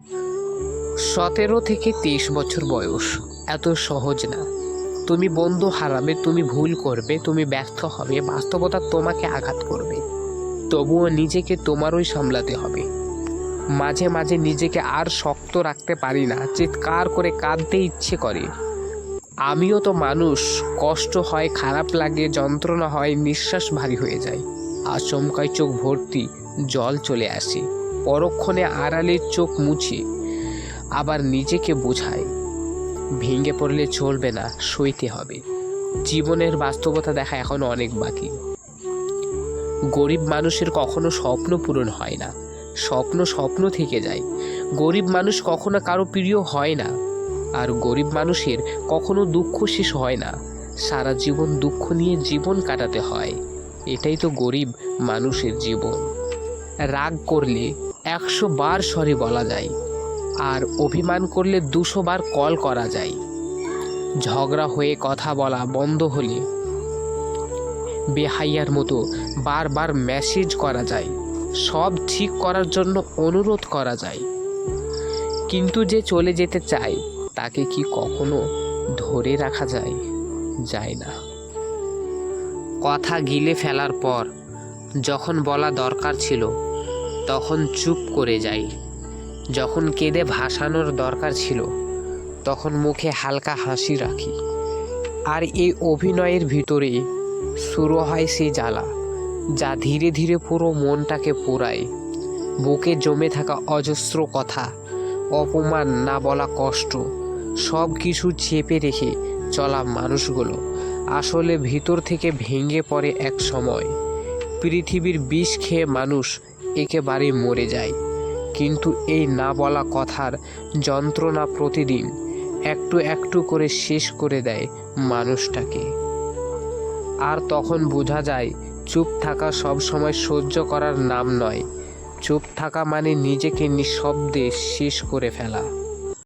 17 থেকে 23 বছর বয়স এত সহজ না। তুমি বন্ধু হারাবে, তুমি ভুল করবে, তুমি ব্যর্থ হবে, বাস্তবতা তোমাকে আঘাত করবে। তবুও নিজেকে তোমারই সামলাতে হবে। মাঝে মাঝে নিজেকে আর শক্ত রাখতে পারি না, চিৎকার করে কাঁদতে ইচ্ছে করে। আমিও তো মানুষ, কষ্ট হয়, খারাপ লাগে, যন্ত্রণা হয়, নিঃশ্বাস ভারী হয়ে যায়, আচমকায় চোখ ভর্তি জল চলে আসে, পরক্ষণে আড়ালের চোখ মুছে আবার নিজেকে বোঝায় ভেঙে পড়লে চলবে না, সইতে হবে। জীবনের বাস্তবতা দেখা এখন অনেক বাকি। গরিব মানুষের কখনো স্বপ্ন পূরণ হয় না, স্বপ্ন স্বপ্ন থেকে যায়। গরিব মানুষ কখনো কারো প্রিয় হয় না, আর গরিব মানুষের কখনো দুঃখ শেষ হয় না। সারা জীবন দুঃখ নিয়ে জীবন কাটাতে হয়। এটাই তো গরিব মানুষের জীবন। রাগ করলে 100 বার সরি বলা যায়, আর অভিমান করলে 200 বার কল করা যায়। ঝগড়া হয়ে কথা বলা বন্ধ হলে বেহাইয়ার মতো বারবার মেসেজ করা যায়, সব ঠিক করার জন্য অনুরোধ করা যায়। কিন্তু যে চলে যেতে চায় তাকে কি কখনো ধরে রাখা যায়? যায় না। কথা গিলে ফেলার পর যখন বলা দরকার ছিল তখন চুপ করে যাই। যখন কেঁদে ভাসানোর দরকার ছিল তখন মুখে হালকা হাসি রাখি। আর এই অভিনয়ের ভিতরে শুরু হয় সেই জ্বালা, যা ধীরে ধীরে পুরো মনটাকে পোড়ায়। বুকে জমে থাকা অজস্র কথা, অপমান, না বলা কষ্ট, সব কিছু চেপে রেখে চলা মানুষগুলো আসলে ভিতর থেকে ভেঙে পড়ে এক সময়। পৃথিবীর বিষ খেয়ে মানুষ একেবারে মরে যায়, কিন্তু এই না বলা কথার যন্ত্রণা প্রতিদিন একটু একটু করে শেষ করে দেয় মানুষটাকে। আর তখন বোঝা যায় চুপ থাকা সব সময় সহ্য করার নাম নয়। চুপ থাকা মানে নিজেকে নিঃশব্দে শেষ করে ফেলা।